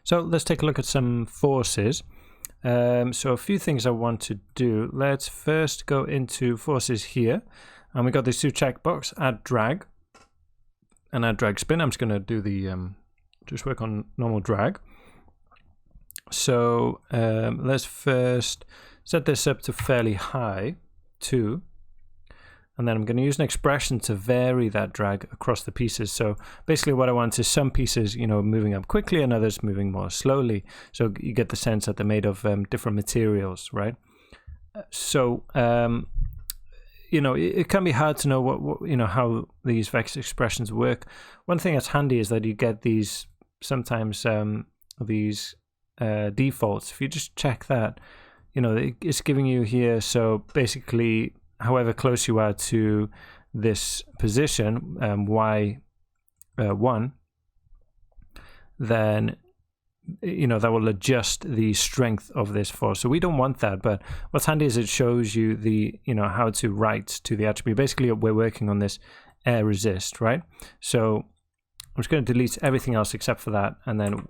So let's take a look at some forces. So a few things I want to do. Let's first go into forces here, and we got these two checkbox: add drag and add drag spin. I'm just going to do the just work on normal drag. So let's first set this up to fairly high, 2. And then I'm going to use an expression to vary that drag across the pieces. So basically what I want is some pieces, moving up quickly and others moving more slowly. So you get the sense that they're made of different materials, right? So, it can be hard to know what how these vector expressions work. One thing that's handy is that you get these, sometimes these defaults. If you just check that, it's giving you here. So basically, however close you are to this position, y1, then that will adjust the strength of this force. So we don't want that, but what's handy is it shows you the how to write to the attribute. Basically, we're working on this air resist, right? So I'm just going to delete everything else except for that, and then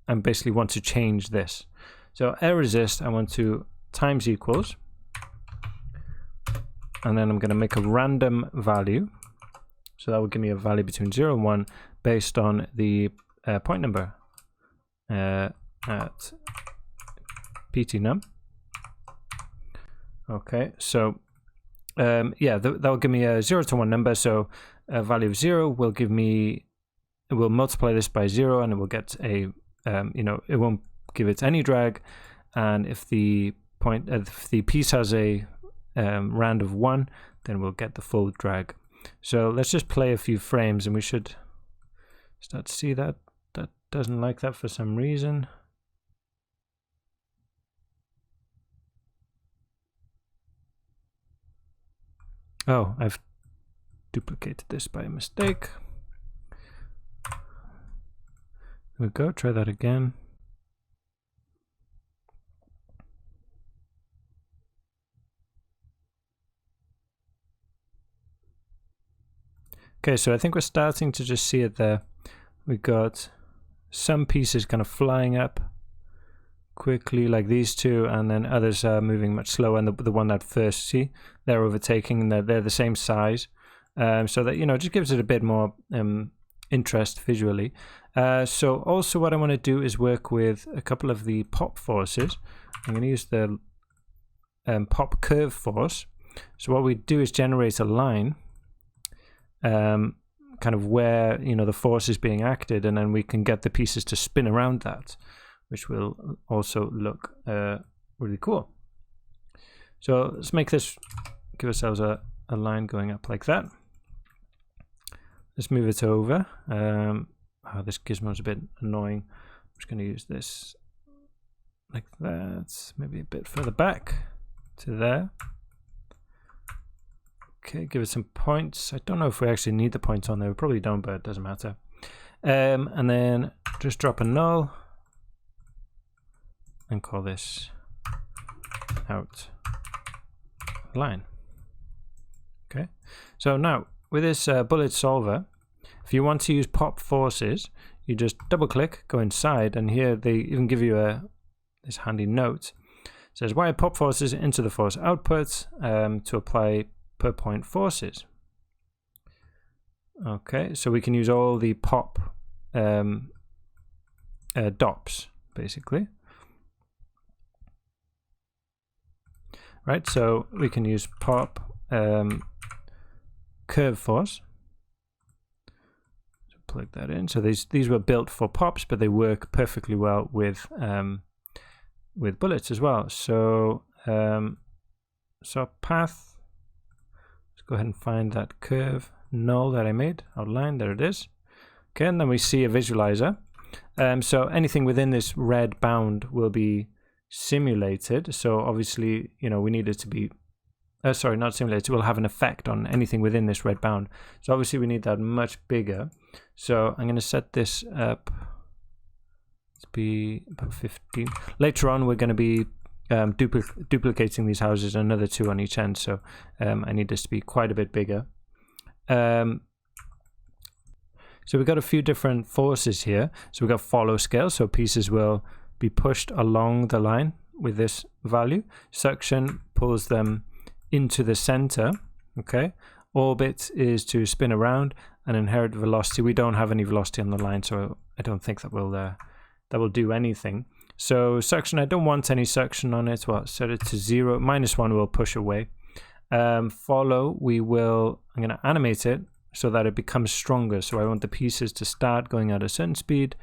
I basically want to change this. So air resist, I want to times equals. And then I'm going to make a random value. So that will give me a value between 0 and 1 based on the point number at ptnum. Okay, so that will give me a 0 to 1 number. So a value of 0 will give me, it will multiply this by 0, and it will get a, it won't give it any drag. And if the piece has a round of 1, then we'll get the full drag. So let's just play a few frames and we should start to see that doesn't like that for some reason. Oh, I've duplicated this by mistake. There we go, try that again. Okay, so I think we're starting to just see it there. We got some pieces kind of flying up quickly, like these two, and then others are moving much slower. And the one that first, see, they're overtaking, and they're the same size. So that, just gives it a bit more interest visually. So also what I want to do is work with a couple of the pop forces. I'm going to use the pop curve force. So what we do is generate a line kind of where the force is being acted, and then we can get the pieces to spin around that, which will also look really cool. So let's make this, give ourselves a line going up like that. Let's move it over. This gizmo is a bit annoying. I'm just going to use this like that, maybe a bit further back to there. Okay, give it some points. I don't know if we actually need the points on there. We probably don't, but it doesn't matter. And then just drop a null and call this out line. Okay, so now with this bullet solver, if you want to use pop forces, you just double click, go inside, and here they even give you this handy note. It says wire pop forces into the force output to apply per point forces. Okay, so we can use all the pop DOPs basically. Right, so we can use pop curve force. So plug that in. So these were built for pops, but they work perfectly well with bullets as well. So path. Go ahead and find that curve null that I made, outline, there it is. Okay, and then we see a visualizer. So anything within this red bound will be simulated. So obviously, we need it to be, sorry, not simulated, it will have an effect on anything within this red bound. So obviously we need that much bigger. So I'm going to set this up to be about 15. Later on, we're going to be duplicating these houses, another 2 on each end, so I need this to be quite a bit bigger. So we've got a few different forces here. So we've got follow scale, so pieces will be pushed along the line with this value. Suction pulls them into the center, okay? Orbit is to spin around, and inherent velocity, we don't have any velocity on the line, so I don't think that will do anything. So suction, I don't want any suction on it. Well, set it to 0. -1 will push away. Follow, I'm going to animate it so that it becomes stronger. So I want the pieces to start going at a certain speed,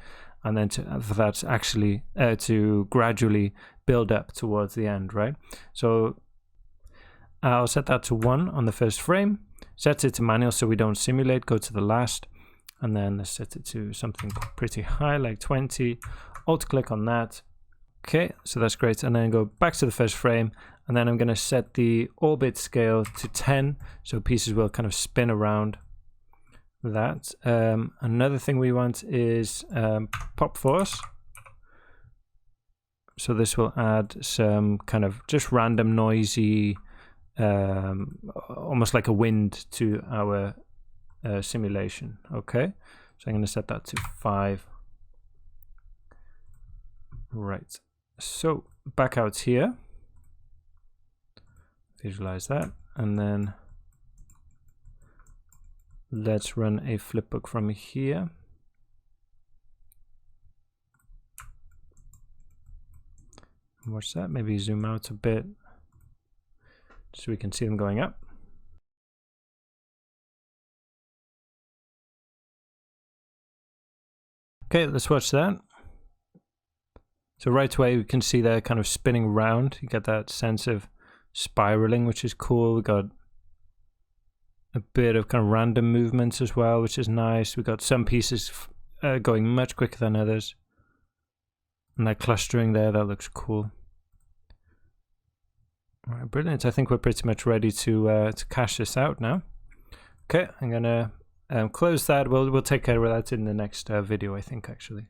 and then for that actually to gradually build up towards the end, right? So I'll set that to 1 on the first frame, set it to manual so we don't simulate, go to the last, and then let's set it to something pretty high like 20. Alt click on that. Okay, so that's great. And then go back to the first frame, and then I'm going to set the orbit scale to 10, so pieces will kind of spin around that. Another thing we want is pop force. So this will add some kind of just random noisy, almost like a wind to our simulation. Okay, so I'm going to set that to 5. Right, so back out here, visualize that, and then let's run a flipbook from here. Watch that, maybe zoom out a bit so we can see them going up. Okay, let's watch that. So right away we can see they're kind of spinning around. You get that sense of spiraling, which is cool. We got a bit of kind of random movements as well, which is nice. We got some pieces going much quicker than others, and that clustering there, that looks cool. All right, brilliant. I think we're pretty much ready to cache this out now. Okay, I'm gonna close that. We'll take care of that in the next video, I think, actually.